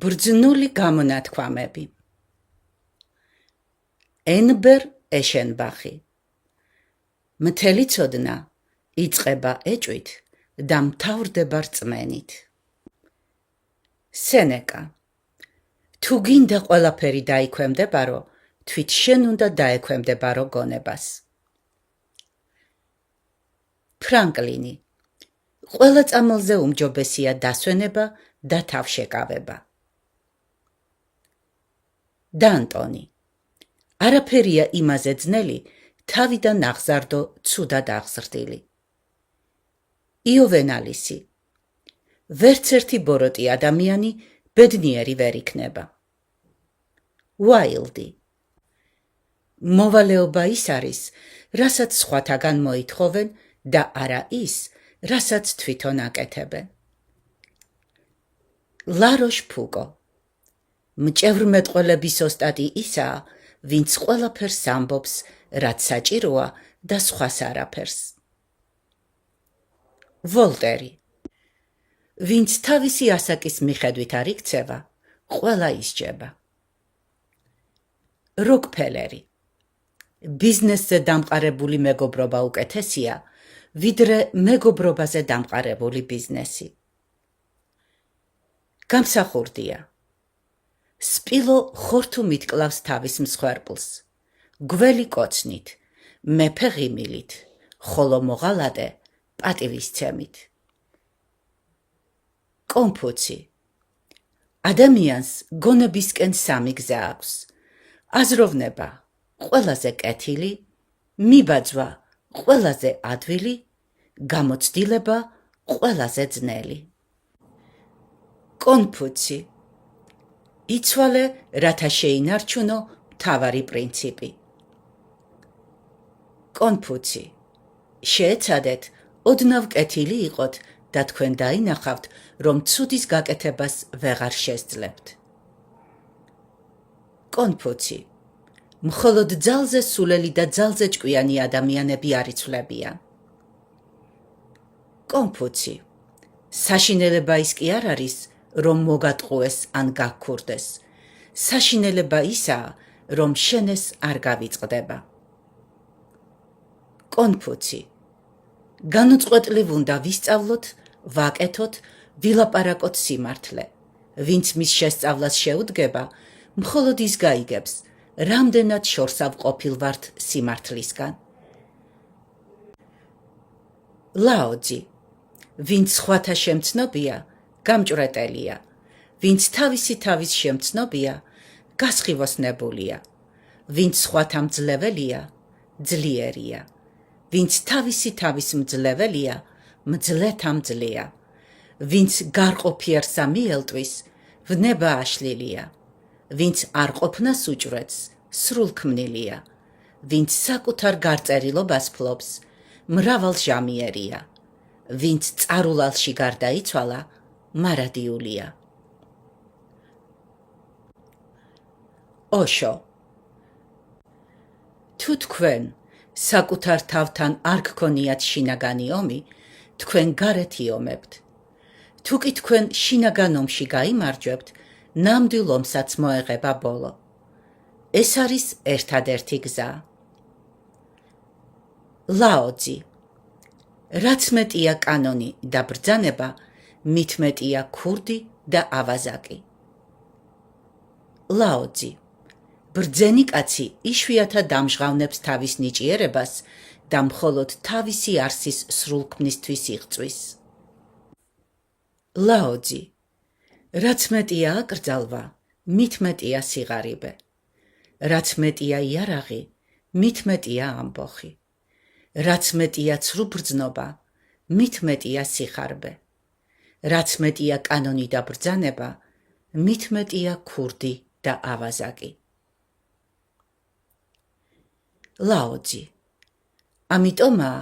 ბრძნული გამონათქვამები. ენბერ ეშენბახი. მთელი ცოდნა იწყება ეჭვით და მთავრდება რწმენით. სენეკა. თუ გინდა ყველაფერი დაიქვემდებარო, თვით შენ უნდა დაექვემდებარო გონებას. ფრანკლინი. ყველა წამალზე უმჯობესია დასვენება და თავშეკავება. დანტონი. არაფერია იმაზე ძნელი, თავიდან აღზარდო ცუდად აღზრდილი. იოვენალისი. ვერც ერთი ბოროტი ადამიანი ბედნიერი ვერ იქნება. უაილდი. მოვალეობა ის არის, რასაც სხვათაგან მოითხოვენ და არა ის, რასაც თვითონ აკეთებენ. ლაროშ ფუკო. მჭევრმეტყველების ოსტატი ისაა, ვინც ყველაფერს ამბობს, რაც საჭიროა და სხვას არაფერს. ვოლტერი. ვინც თავისი ასაკის მიხედვით არ იქცევა, ყველა ისჯება. როკფელერი. ბიზნესზე დამყარებული მეგობრობა უკეთესია, ვიდრე მეგობრობაზე დამყარებული ბიზნესი. გამსახურდია. სპილო ხორთუმით კლავს თავის მსხვერპლს, გველი კოცნით, მეფე ღიმილით, ხოლო მოღალატე პატივისცემით. კონფუცი. ადამიანს გონებისკენ სამი გზა აქვს: აზროვნება ყველაზე კეთილი, მიბაძვა ყველაზე ადვილი, გამოცდილება ყველაზე ძნელი. კონფუცი. იცვალე, რათა შეინარჩუნო მთავარი პრინციპი. კონფუცი. შეეცადეთ, ოდნავ კეთილი იყოთ და თქვენ დაინახავთ, რომ ცუდის გაკეთებას ვეღარ შესძლებთ. კონფუცი. მხოლოდ ძალზე სულელი და ძალზე ჭკვიანი ადამიანები არ იცვლებიან. კონფუცი. საშინელება ის კი არ არის, რომ მოგატყუეს ან გაგქურდეს. საშინელება ისაა, რომ შენეს არ გავიწყდება. კონფუცი. განუწყვეტლივ უნდა ვისწავლოთ, ვაკეთოთ, ვილაპარაკოთ სიმართლე. ვინც მის შესწავლას შეუდგება, მხოლოდ ის გაიგებს, რამდენად შორსავ ყოფილ ვართ სიმართლისგან. ლაოძი. ვინც სხვათა შემცნობია, გამჭვრეტელია. ვინც თავისი თავის შემცნობია, გასხივოსნებულია. ვინც სხვათა მძლეველია, ძლიერია. ვინც თავისი თავის მძლეველია, მძლეთა მძლეა. ვინც გარყოფიერს ამიელტვის, ვნება აშლილია. ვინც არ ყოფნას უჭვრეთს, სრულქმნილია. ვინც საკუთარ გარწერილობას ფლობს, მრავალჟამიერია. ვინც წარულალში გარდაიცვალა, მარადიულია. ოშო. თუ თქვენ საკუთარ თავთან არ გქონიათ შინაგანი ომი, თქვენ გარეთ იომებთ. თუ კი თქვენ შინაგან ომში გაიმარჯვებთ, ნამდვილ ომსაც მოეღება ბოლო. ეს არის ერთადერთი გზა. ლაოძი. რაც მეტია კანონი და ბრძანება, მით მეტია ქურდი და ავაზაკი. ლაოძი. ბრძენი კაცი იშვიათად ამჟღავნებს თავის ნიჭიერებას და მხოლოდ თავისი არსის სრულქმნისთვის იღწვის. ლაოძი. რაც მეტია აკრძალვა, მით მეტია სიღარიბე. რაც მეტია იარაღი, მით მეტია ამბოხი. რაც მეტია ცრუბრძნობა, მით მეტია სიხარბე. რაც მეტია კანონი და ბრძანება, მით მეტია ქურდი და ავაზაკი. ლაოძი. ამიტომაა,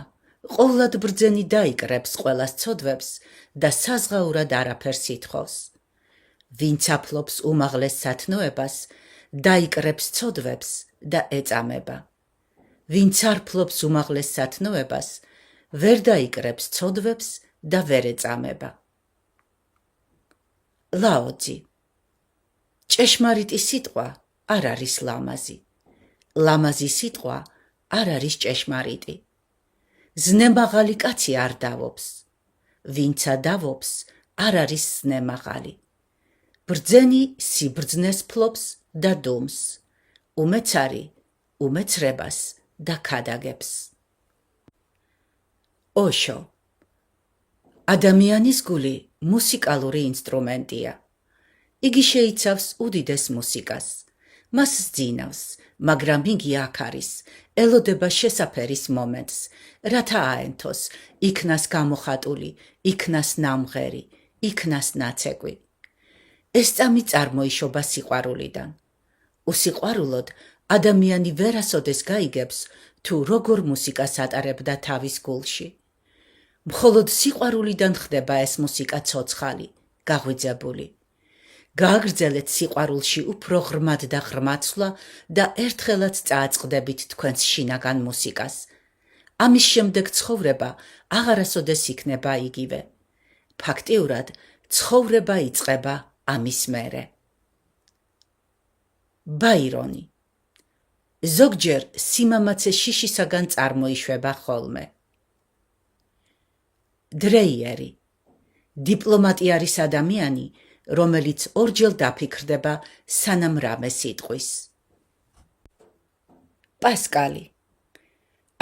ყოვლად ბრძენი დაიკრებს ყველას ცოდვებს და საზღაურად არაფერს ითხოვს. ვინც აფლობს უმაღლეს სათნოებას, დაიკრებს ცოდვებს და ეწამება. ვინც არ ფლობს უმაღლეს სათნოებას, ვერ დაიკრებს ცოდვებს და ვერ ეწამება. ლაოძი. ჭეშმარიტი სიტყვა არ არის ლამაზი. ლამაზი სიტყვა არ არის ჭეშმარიტი. ზნემაღალი კაცი არ დავობს. ვინცა დავობს, არ არის ზნემაღალი. ბრძენი სიბრძნეს ფლობს და დუმს. უმეცარი უმეცრებას და ქადაგებს. ოშო. ადამიანის გული მუსიკალური ინსტრუმენტია. იგი შეიცავს უდიდეს მუსიკას. მას სძინავს, მაგრამ იგი აქ არის, ელოდება შესაფერის მომენტს, რათა აენთოს, იქნას გამოხატული, იქნას ნამღერი, იქნას ნაცეკვი. ეს წამი წარმოიშობა სიყვარულიდან. უსიყვარულოდ ადამიანი ვერასოდეს გაიგებს, თუ როგორ მუსიკას ატარებდა თავის გულში. მხოლოდ სიყვარულიდან ხდება ეს მუსიკა ცოცხალი, გაღვიძებული. გააგრძელეთ სიყვარულში უფრო ღრმად და ღრმად სვლა და ერთხელაც წააწყდებით თქვენს შინაგან მუსიკას. ამის შემდეგ ცხოვრება აღარასოდეს იქნება იგივე. ფაქტიურად, ცხოვრება იწყება ამის მერე. ბაირონი. ზოგჯერ სიმამაცე შიშისაგან წარმოიშვება ხოლმე. დრეიერი. დიპლომატი არის ადამიანი, რომელიც ორჯერ დაფიქრდება, სანამ რამეს იტყვის. პასკალი.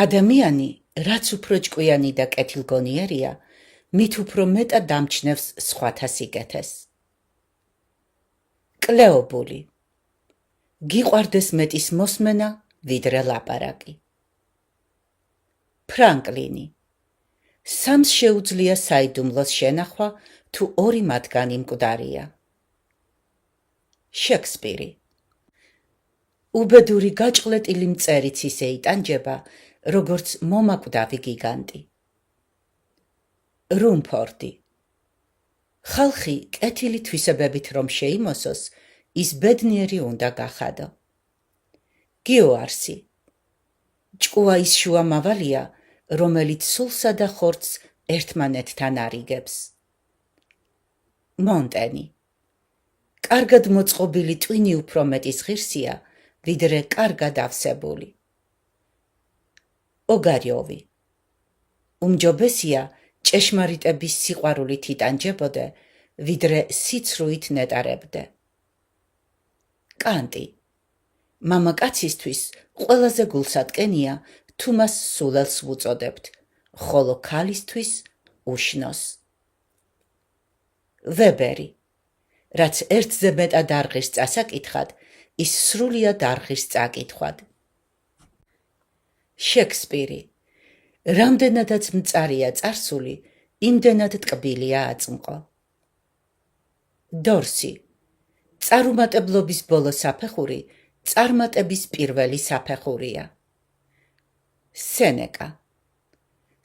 ადამიანი, რაც უფრო ჭკვიანი და კეთილგონიერია, მით უფრო მეტად დამჩნევს სხვათა სიკეთეს. კლეობული. გიყვარდეს მეტის მოსმენა, ვიდრე ლაპარაკი. ფრანკლინი. სამს შეუძლია საიდუმლოს შენახვა, თუ ორი მათგანი მკვდარია. შექსპირი. უბედური გაჭყლეტილი მწერიც ისე იტანჯება, როგორც მომაკვდავი გიგანტი. რუმფორდი. ხალხი კეთილი თვისებებით რომ შეიმოსოს, ის ბედნიერი უნდა გახადო. გიოარსი. ჭკუა ის შუამავალია, რომელიც სულსა და ხორცს ერთმანეთთან არიგებს. მონტენი. კარგად მოწყობილი ტვინი უფრო მეტის ღირსია, ვიდრე კარგად ავსებული. ოგარიოვი. უმჯობესია ჭეშმარიტების სიყვარულით იტანჯებოდე, ვიდრე სიცრუით ნეტარებდე. კანტი. მამაკაცისთვის ყველაზე გულსატკენია, თუ მას სულელს ვუწოდებთ, ხოლო ქალისთვის უშნოს. ვებერი. რაც ერთზე მეტად არ ღირს წასაკითხად, ის სრულიად არ ღირს წაკითხვად. შექსპირი. რამდენადაც მწარია წარსული, იმდენად ტკბილია აწმყო. დორსი. წარუმატებლობის ბოლო საფეხური წარმატების პირველი საფეხურია. სენეკა.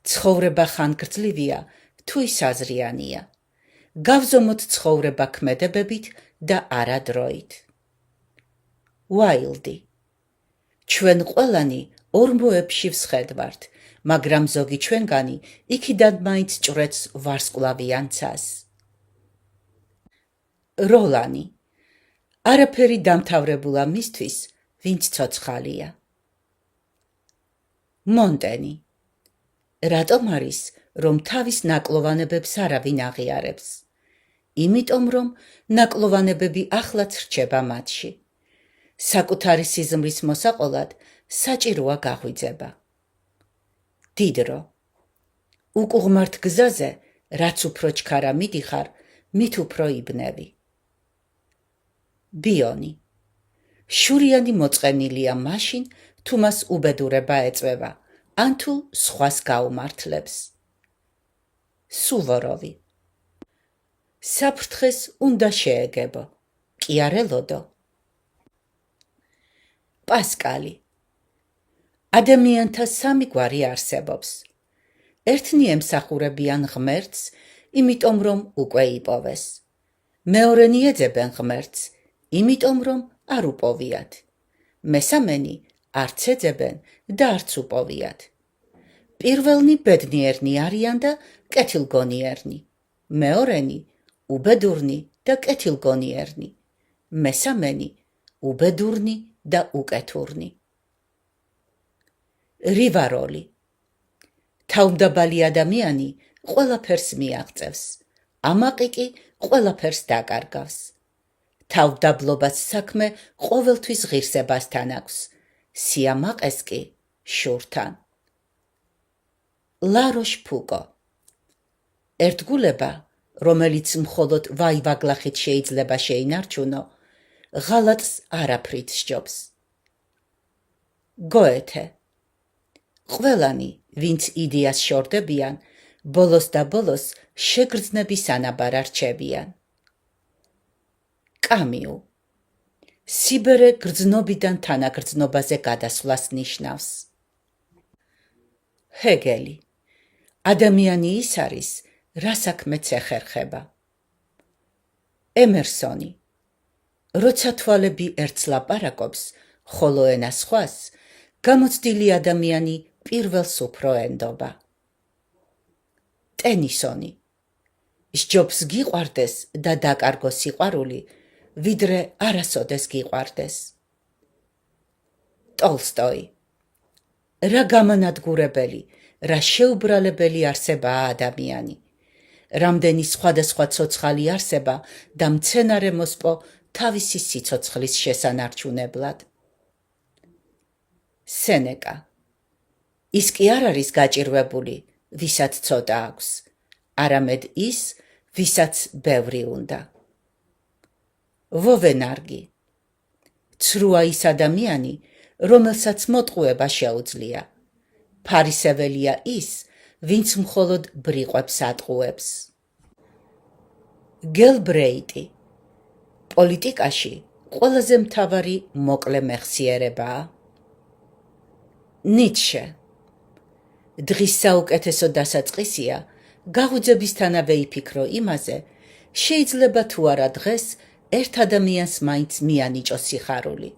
ცხოვრება ხანგრძლივია, თუ ის აზრიანია. გავზომოთ ცხოვრება ქმედებებით და არა დროით. უაილდი. ჩვენ ყველანი ორმოებში ვსხედვართ, მაგრამ ზოგი ჩვენგანი იქიდან მაინც ჭვრეთს ვარსკვლავიან ცას. როლანი. არაფერი დამთავრებულა მისთვის, ვინც ცოცხალია. მონტენი. რატომ არის, რომ თავის ნაკლოვანებებს არავინ აღიარებს? იმიტომ, რომ ნაკლოვანებები ახლაც რჩება მათში. საკუთარი სიზმრის მოსაყოლად საჭიროა გაღვიძება. დიდრო. უკუღმართ გზაზე, რაც უფრო ჩქარა მიდიხარ, მით უფრო იბნევი. ბიონი. შურიანი მოწყენილია მაშინ, თუ მას უბედურება ეწვევა, ან თუ სხვას გაუმართლებს. სუვოროვი. საფრთხეს უნდა შეეგებო, კი არ ელოდო. პასკალი. ადამიანთა სამი გვარი არსებობს. ერთნი ემსახურებიან ღმერთს, იმიტომ რომ უკვე იპოვეს. მეორენი ეძებენ ღმერთს, იმიტომ რომ არ უპოვიათ. მესამენი არც ეძებენ და არც უპოვიათ. პირველნი ბედნიერნი არიან და კეთილგონიერნი. მეორენი უბედურნი და კეთილგონიერნი. მესამენი უბედურნი და უკეთურნი. რივაროლი. თავმდაბალი ადამიანი ყველაფერს მიაღწევს, ამაყი კი ყველაფერს დაკარგავს. თავმდაბლობას საქმე ყოველთვის ღირსებასთან აქვს, სიამაყეს კი შურთან. ლაროშ ფუკო. ერთგულება, რომელიც მხოლოდ ვაივაგლახით შეიძლება შეინარჩუნო, ღალატს არაფრით სჯობს. გოეთე. ყველანი, ვინც იდეას შორდებიან, ბოლოს და ბოლოს შეგრძნების ანაბარ არჩევიან. კამიუ. სიბერე გრძნობიდან თანაგრძნობაზე გადასვლას ნიშნავს. ჰეგელი. ადამიანი ის არის, რა საქმეც ეხერხება. ემერსონი. როცა თვალები ერთს ლაპარაკობს, ხოლო ენა სხვას, გამოცდილი ადამიანი პირველს უფრო ენდობა. ტენისონი. სჯობს გიყვარდეს და დაკარგოს სიყვარული, ვიდრე არასოდეს გიყვარდეს. ტოლსტოი. რა გამანადგურებელი, რა შეუბრალებელი არსებაა ადამიანი. რამდენი სხვადასხვა ცოცხალი არსება და მცენარე მოსპო თავისი სიცოცხლის შესანარჩუნებლად. სენეკა. ის კი არ არის გაჭირვებული, ვისაც ცოტა აქვს, არამედ ის, ვისაც ბევრი უნდა. ვოვენარგი. ცრუა ის ადამიანი, რომელსაც მოტყუება შეუძლია. ფარისეველია ის, ვინც მხოლოდ ბრიყვებს ატყუებს. გელბრეიტი. პოლიტიკაში ყველაზე მთავარი მოკლე მეხსიერებაა. ნიცშე. დღის საუკეთესო დასაწყისია, გაღვიძებისთანავე იფიქრო იმაზე, შეიძლება თუ არა დღეს ერთ ადამიანს მაინც მიანიჭოს სიხარული.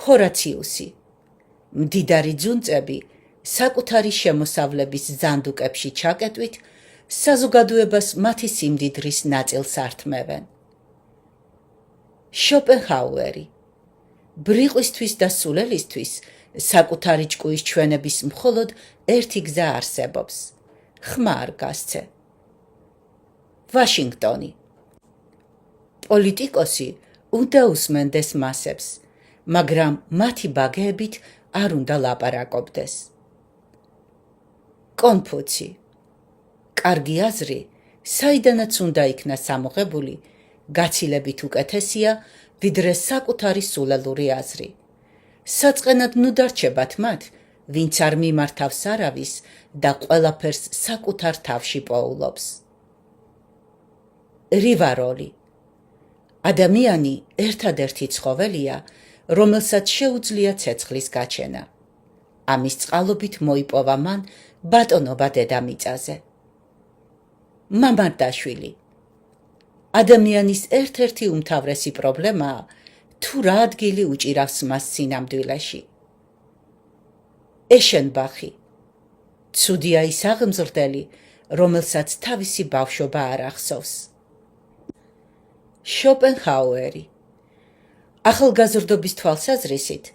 ჰორაციუსი. მდიდარი ძუნწები საკუთარი შემოსავლების ზანდუკებში ჩაკეტვით საზოგადოებას მათი სიმდიდრის ნაწილს ართმევენ. შოპენჰაუერი. ბრიყვისთვის და სულელისთვის საკუთარი ჭკუის ჩვენების მხოლოდ ერთი გზა არსებობს. ხმა არ გასცე. ვაშინგტონი. პოლიტიკოსი უნდა უსმენდეს მასებს, მაგრამ მათი ბაგეებით არ უნდა ლაპარაკობდეს. კონფუცი. კარგი აზრი, საიდანაც უნდა იქნა სამოღებული, გაცილებით უკეთესია, ვიდრე საკუთარი სულელური აზრი. საწყენად ნუ დარჩებათ მათ, ვინც არ მიმართავს არავის და ყველაფერს საკუთარ თავში პოულობს. რივაროლი. ადამიანი ერთადერთი ცხოველია, რომელსაც შეუძლია ცეცხლის გაჩენა. ამის წყალობით მოიპოვა მან ბატონობა დედამიწაზე. მამარდაშვილი. ადამიანის ერთ-ერთი უმთავრესი პრობლემაა, თუ რა ადგილი უჭირავს მას სინამდვილეში. ეშენბახი. ცუდია ის აღმზრდელი, რომელსაც თავისი ბავშვობა არ ახსოვს. შოპენჰაუერი. ახალგაზრდობის თვალსაზრისით,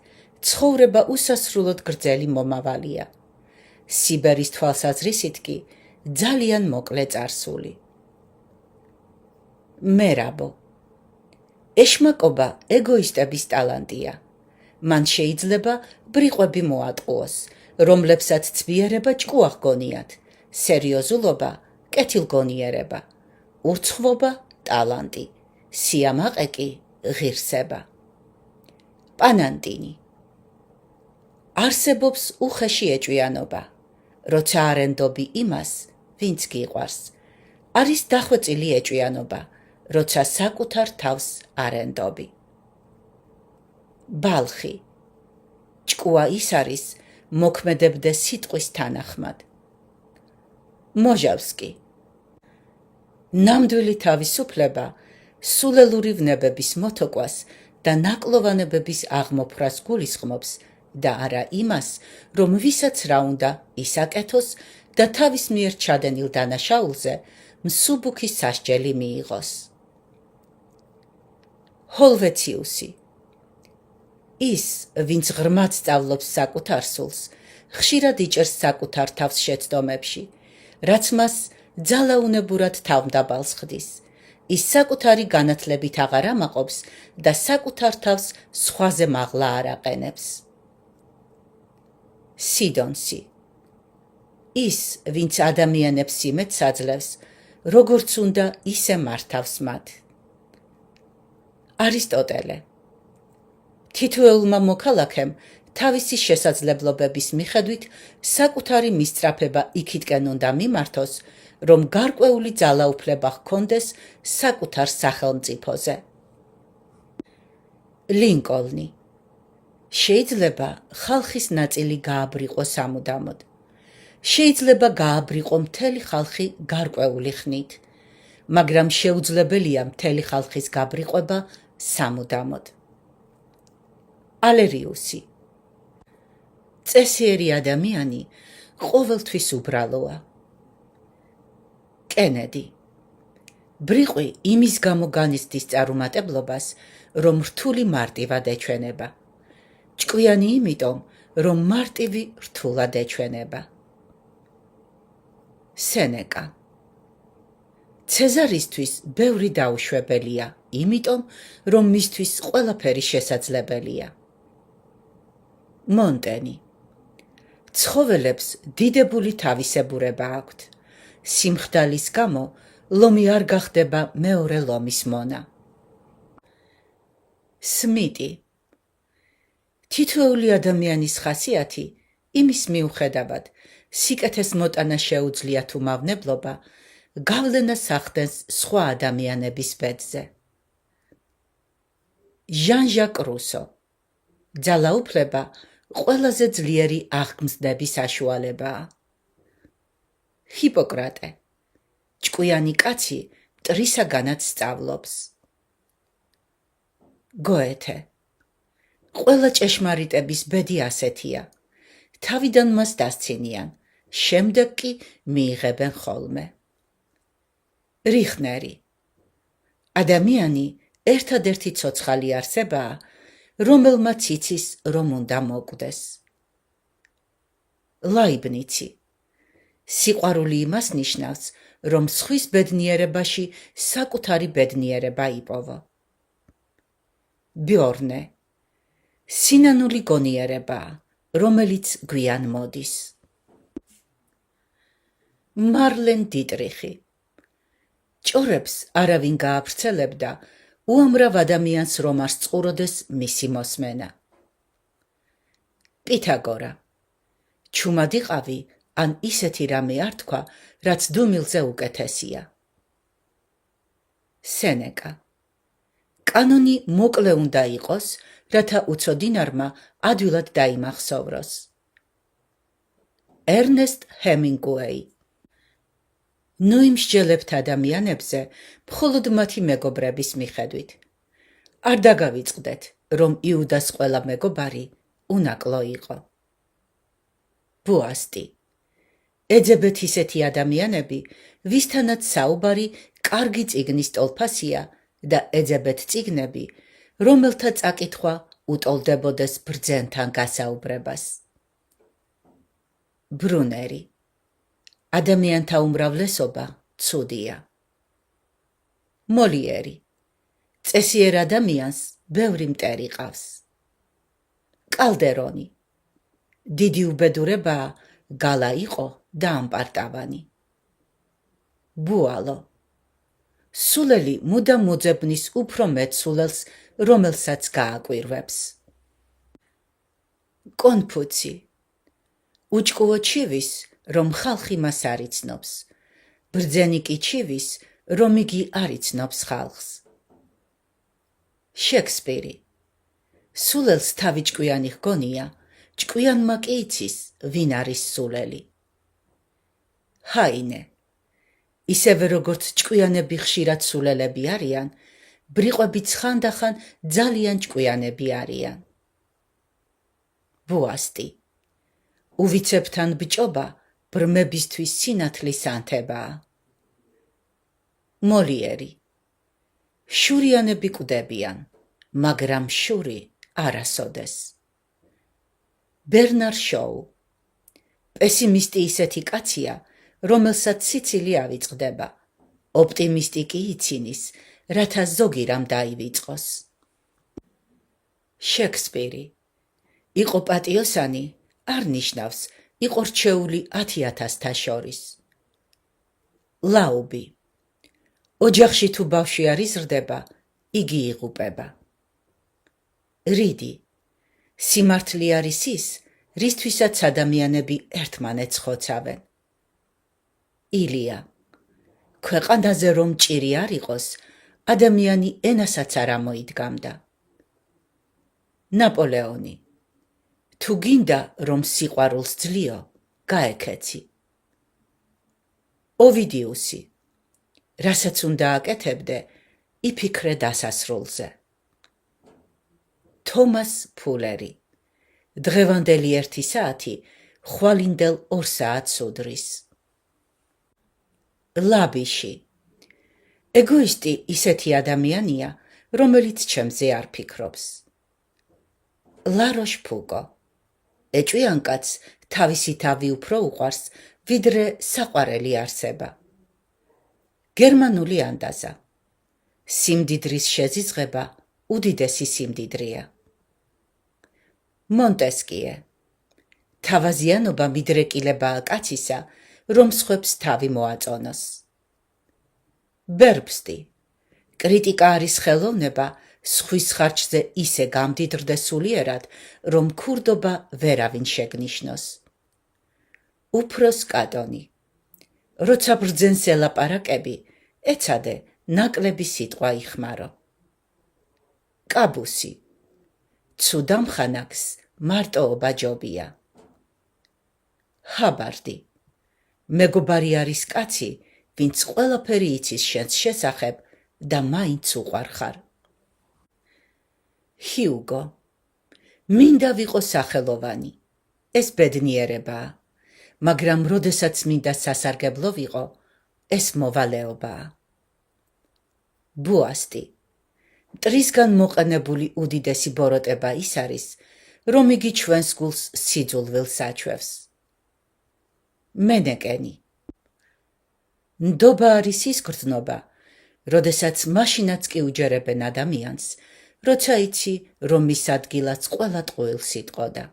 ცხოვრება უსასრულოდ გრძელი მომავალია. სიბერის თვალსაზრისით კი ძალიან მოკლე წარსული. მერაბო. ეშმაკობა ეგოისტების ტალანტია. მან შეიძლება ბრიყვები მოატყუოს, რომლებსაც ცბიერება ჭკუ აღგონიათ, სერიოზულობა კეთილგონიერება, ურცხვობა ტალანტი, სიამაყე კი ღირსება. პანანტინი. არსებობს უხეში ეჭვიანობა, როცა არ ენდობი იმას, ვინც გიყვარს. არის დახვეწილი ეჭვიანობა, როცა საკუთარ თავს არ ენდობი. ბალხი. ჭკუა ის არის, მოქმედებდე სიტყვის თანახმად. მოჟავსკი. ნამდვილი თავისუფლება სულელური ვნებების მოთოკვას და ნაკლოვანებების აღმოფრას გულისხმობს და არა იმას, რომ ვისაც რა უნდა ის აკეთოს და თავის მიერ ჩადენილ დანაშაულზე მსუბუქი სასჯელი მიიღოს. ჰოლვეციუსი. ის, ვინც ღრმად სწავლობს საკუთარ სულს, ხშირად იჭერს საკუთარ თავს შეცდომებში, რაც მას ძალაუნებურად თავმდაბალს ხდის. ის საკუთარი განათლებით აღარ ამაყობს და საკუთარ თავს სხვაზე მაღლა არ აყენებს. სიდონსი. ის, ვინც ადამიანებს იმედს აძლევს, როგორც უნდა ისე მართავს მათ. არისტოტელე. თითოეულმა მოქალაქემ თავისი შესაძლებლობების მიხედვით საკუთარი მისწრაფება იქითკენ უნდა მიმართოს, რომ გარკვეული ძალაუფლება ჰქონდეს საკუთარ სახელმწიფოზე. ლინკოლნი. შეიძლება ხალხის ნაწილი გააბრიყო სამუდამოდ. შეიძლება გააბრიყო მთელი ხალხი გარკვეული ხნით, მაგრამ შეუძლებელია მთელი ხალხის გაბრიყვება სამუდამოდ. ალერიუსი. წესიერი ადამიანი ყოველთვის უბრალოა. კენედი. ბრიყვი იმის გამო განიცდის წარუმატებლობას, რომ რთული მარტივად ეჩვენება. ჭკვიანი იმიტომ, რომ მარტივი რთულად ეჩვენება. სენეკა. ცეზარისთვის ბევრი დაუშვებელია, იმიტომ, რომ მისთვის ყველაფერი შესაძლებელია. მონტენი. ცხოველებს დიდებული თავისებურება აქვთ. სიმხდალის გამო ლომი არ გახდება მეორე ლომის მონა. სმიტი. თითოეული ადამიანის ხასიათი იმის მიუხედავად, სიკეთეს მოტანა შეუძლია თუ მავნებლობა, გავლენას ახდენს სხვა ადამიანების ბედზე. ჟან-ჟაკ რუსო. ძალაუფლება ყველაზე ძლიერი აღგმზნების საშუალებაა. ჰიპოკრატე. ჭკვიანი კაცი მტრისაგანაც სწავლობს. გოეთე. ყველა ჭეშმარიტების ბედი ასეთია. თავიდან მას დასცინიან, შემდეგ კი მიიღებენ ხოლმე. რიხნერი. ადამიანი ერთადერთი ცოცხალი არსებაა, რომელმაც იცის, რომ უნდა მოკვდეს. ლაიბნიცი. სიყვარული იმას ნიშნავს, რომ სხვის ბედნიერებაში საკუთარი ბედნიერება იპოვო. ბიორნე. სინანული გონიერებაა, რომელიც გვიან მოდის. მარლენ დიტრიხი. ჭორებს არავინ გაავრცელებდა, უამრავ ადამიანს რომ არ სწუროდეს მისი მოსმენა. პითაგორა. ჩუმად იყავი, ან ისეთი რამე არ თქვა, რაც დუმილზე უკეთესია. სენეკა. კანონი მოკლე უნდა იყოს, რათა უცოდინარმა ადვილად დაიმახსოვროს. ერნესტ ჰემინგუეი. ნუ იმსჯელებთ ადამიანებზე მხოლოდ მათი მეგობრების მიხედვით. არ დაგავიწყდეთ, რომ იუდას ყველა მეგობარი უნაკლო იყო. ბუასტი. ეძებეთ ისეთი ადამიანები, ვისთანაც საუბარი კარგი წიგნის ტოლფასია და ეძებეთ წიგნები, რომელთა წაკითხვა უტოლდებოდეს ბრძენთან გასაუბრებას. ბრუნერი. ადამიანთა უმრავლესობა ცუდია. მოლიერი. წესიერ ადამიანს ბევრი მტერი ყავს. კალდერონი. დიდი უბედურებაა გალა იყო და ამპარტავანი. ბუალო. სულელი მუდამ მოძებნის უფრო მეტ სულელს, რომელსაც გააკვირვებს. კონფუცი. უჭკუო ჩივის, რომ ხალხი მას არ იცნობს. ბრძენი კი ჩივის, რომ იგი არ იცნობს ხალხს. შექსპირი. სულელს თავი ჭკვიანი ჰგონია, ჭკვიანმა კი იცის, ვინ არის სულელი. ჰაინე. ისევე როგორც ჭკვიანები ხშირად სულელები არიან, ბრიყვებიც ხანდახან ძალიან ჭკვიანები არიან. ბუასტი. უვიცებთან ბჭობა ბრმებისთვის სინათლის ანთებაა. მოლიერი. შურიანები კვდებიან, მაგრამ შური არასოდეს. ბერნარ შოუ. პესიმისტი ისეთი კაცია, რომელსაც სიცილი ავიწყდება. ოპტიმისტი კი იცინის, რათა ზოგი რამ დაივიწყოს. შექსპირი. იყო პატიოსანი, არ ნიშნავს, იყო რჩეული 10,000-თა შორის. ლაუბი. ოჯახში თუ ბავშვი არ იზრდება, იგი იღუპება. რიდი. სიმართლე არის ის, რისთვისაც ადამიანები ერთმანეთს ხოცავენ. ილია. ქვეყანაზე რომ ჭირი არ იყოს, ადამიანი ენასაც არ ამოიდგამდა. ნაპოლეონი. თუ გინდა რომ სიყვარულს ძლიო, გაექეცი. ოვიდიუსი. რასაც უნდა აკეთებდე, იფიქრე დასასრულზე. თომას ფულერი. დღევანდელი 1 საათი ხვალინდელ 2 საათს უდრის. ლაბიში. ეგოისტი ისეთი ადამიანია, რომელიც ჩემზე არ ფიქრობს. ლაროშ ფუკო. ეჭვიან კაცს თავისი თავი უფრო უყვარს, ვიდრე საყვარელი არსება. გერმანული ანდაზა. სიმდიდრის შეზიზღება უდიდესი სიმდიდრეა. მონტესკიე. თავაზიანობა მიდრეკილებაა კაცისა, რომ სხვებს თავი მოაწონოს. ბერბსტი. კრიტიკა არის ხელოვნება, სხვის ხარჯზე ისე გამდიდრდე სულიერად, რომ ქურდობა ვერავინ შეგნიშნოს. უფროს კატონი. როცა ბრძენს ელაპარაკები, ეცადე ნაკლები სიტყვა იხმარო. კაბუსი. ცუდამ ხანაკს მარტოობა ჯობია. ჰაბარდი. მეგობარი არის კაცი, ვინც ყველაფერი იცის შენს შესახებ და მაინც უყვარხარ. ჰიუგო. მინდა ვიყო სახელოვანი. ეს ბედნიერებაა, მაგრამ როდესაც მინდა სასარგებლო ვიყო, ეს მოვალეობაა. ბუასტი. მტრისგან მოყენებული უდიდესი ბოროტება ის არის, რომ იგი ჩვენს გულს სიძულვილს აჩვევს. მენეკენი. ნდობა არის ის გრძნობა, როდესაც მაშინაც კი უჯერებენ ადამიანს, როცა იცი, რომ მის ადგილაც ყველა ტყუილს იტყოდა.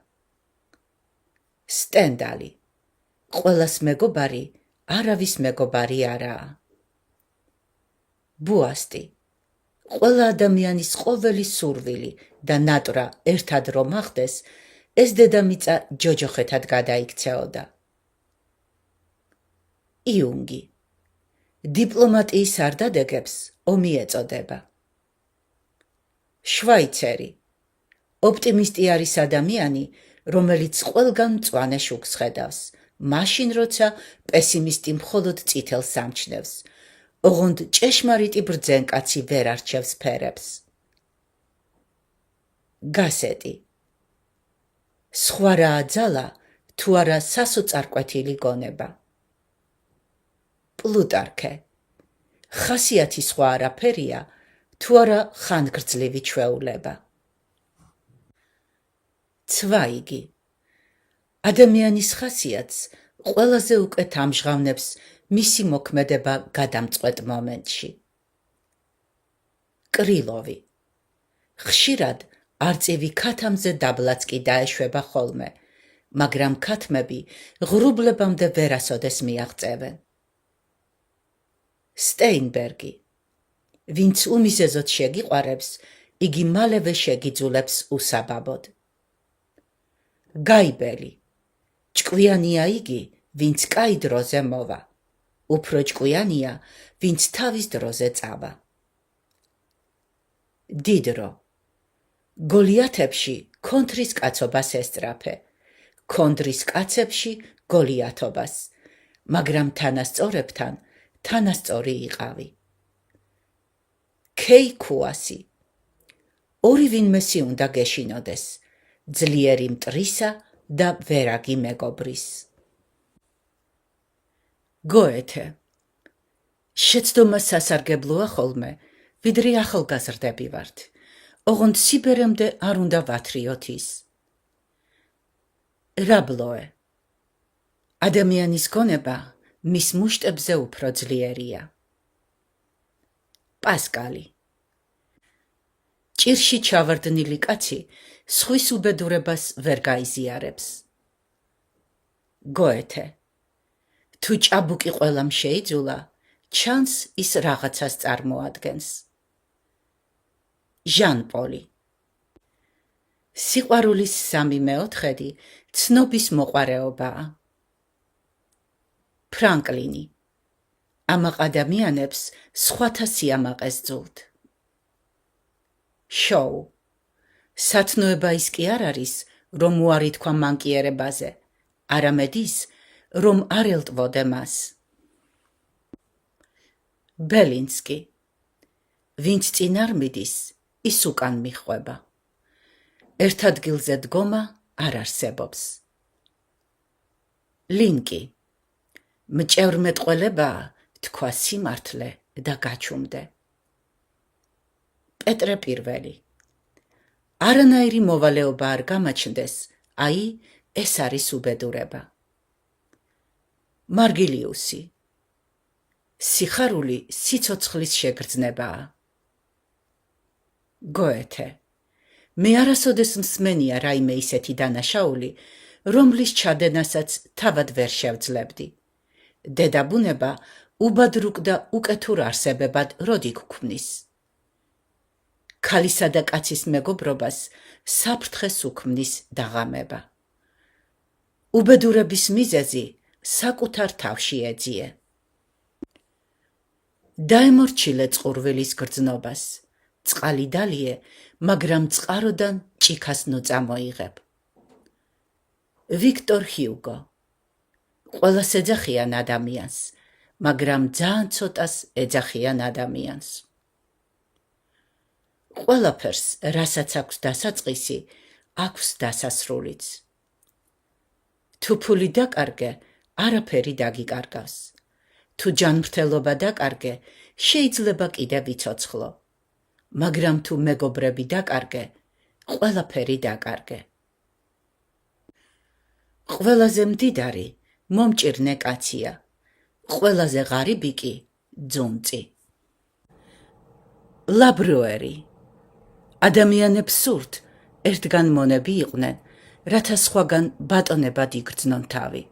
სტენდალი. ყველას მეგობარი, არავის მეგობარი არაა. ბუასტი. ყველა ადამიანის ყოველი სურვილი და ნატრა ერთად რომ ახდეს, ეს დედამიწა ჯოჯოხეთად გადაიქცეოდა. იუნგი. დიპლომატიის არდადეგებს ომი ეწოდება. შვაიცერი. ოპტიმისტი არის ადამიანი, რომელიც ყველგან მწვანე შუქს ხედავს, მაშინ როცა პესიმისტი მხოლოდ წითელს ამჩნევს, ოღონდ ჭეშმარიტი ბრძენკაცი ვერ არჩევს ფერებს. გასეტი. სხვა რაა ძალა, თუ არა სასოწარკვეთილი გონება. პლუტარქე. ხასიათი სხვა არაფერია, თუ არა ხანგრძლივი ჩვეულება. ცვაიგი. ადამიანის ხასიათს ყველაზე უკეთ ამჟღავნებს მისი მოქმედება გადამწყვეტ მომენტში. კრილოვი. ხშირად არწივი ქათამზე დაბლაც კი დაეშვება ხოლმე, მაგრამ ქათმები ღრუბლებამდე ვერასოდეს მიაღწევენ. სტეინბერგი. ვინც უმიზეზოდ შეგიყვარებს, იგი მალევე შეგიძულებს უსაბაბოდ. გაიბელი. ჭკვიანია იგი, ვინც კაი დროზე მოვა. უფრო ჭკვიანია, ვინც თავის დროზე წავა. დიდრო. გოლიათებში კონდრის კაცობას ესწრაფე, კონდრის კაცებში გოლიათობას, მაგრამ თანასწორებთან თანასწორი იყავი. ქეი ქუასი. ორი ვინმესი უნდა გეშინოდეს, ძლიერი მტრისა და ვერაგი მეგობრის. გოეთე. შეცდომა სასარგებლოა ხოლმე, ვიდრე ახალგაზრდები ვართ. ოღონდ სიბერემდე არ უნდა ვათრიოთ ის. რაბლოე. ადამიანის გონება მის მუშტებზე უფრო ძლიერია. პასკალი. ჭირში ჩავარდნილი კაცი სხვის უბედურებას ვერ გაიზიარებს. გოეთე. თუ ჭაბუკი ყველამ შეიძულა, ჩანს ის რაღაცას წარმოადგენს. ჟან პოლი. სიყვარულის 3/4 ცნობის მოყვარეობაა. ფრანკლინი. ამაყ ადამიანებს სხვათა სიამაყეს ძულთ. შოუ. სათნოება ის კი არ არის, რომ უარი თქვა მანკიერებაზე, არამედ ის, რომ არ ელტვოდე მას. ბელინსკი. ვინც წინ არ მიდის, ის უკან მიჰყვება. ერთ ადგილზე დგომა არ არსებობს. ლინკი. მჭევრმეტყველებაა თქვა სიმართლე და გაჩუმდე. პეტრე პირველი. არანაირი მოვალეობა არ გამაჩნდეს, აი ეს არის უბედურება. მარგილიუსი. სიხარული სიცოცხლის შეგრძნებაა. გოეთე. მე არასოდეს მსმენია რაიმე ისეთი დანაშაული, რომლის ჩადენასაც თავად ვერ შევძლებდი. დედაბუნება უბადრუკ და უკეთურ არსებებად როდი გქმნის. ქალისა და კაცის მეგობრობას საფრთხეს უქმნის დაღამება. უბედურების მიზეზი საკუთარ თავში ეძიე. დაემორჩილე წყურვილის გრძნობას. წყალი დალიე, მაგრამ წყაროდან ჭიქას ნუ წამოიღებ. ვიქტორ ჰიუგო. ყველას ეძახიან ადამიანს, მაგრამ ძალიან ცოტას ეძახიან ადამიანს. ყველაფერს, რასაც აქვს დასაწყისი, აქვს დასასრულიც. თუ ფული დაკარგე, არაფერი დაგიკარგავს. თუ ჯანმრთელობა დაკარგე, შეიძლება კიდე ვიცოცხლო. მაგრამ თუ მეგობრები დაკარგე, ყველაფერი დაკარგე. ყველაზე მდიდარი მომჭირნე კაცია, ყველაზე ღარიბი კი ძუნწი. ლაბრუერი. ადამიანებს სურთ ერთგან მონები იყვნენ, რათა სხვაგან ბატონებად იგრძნონ თავი.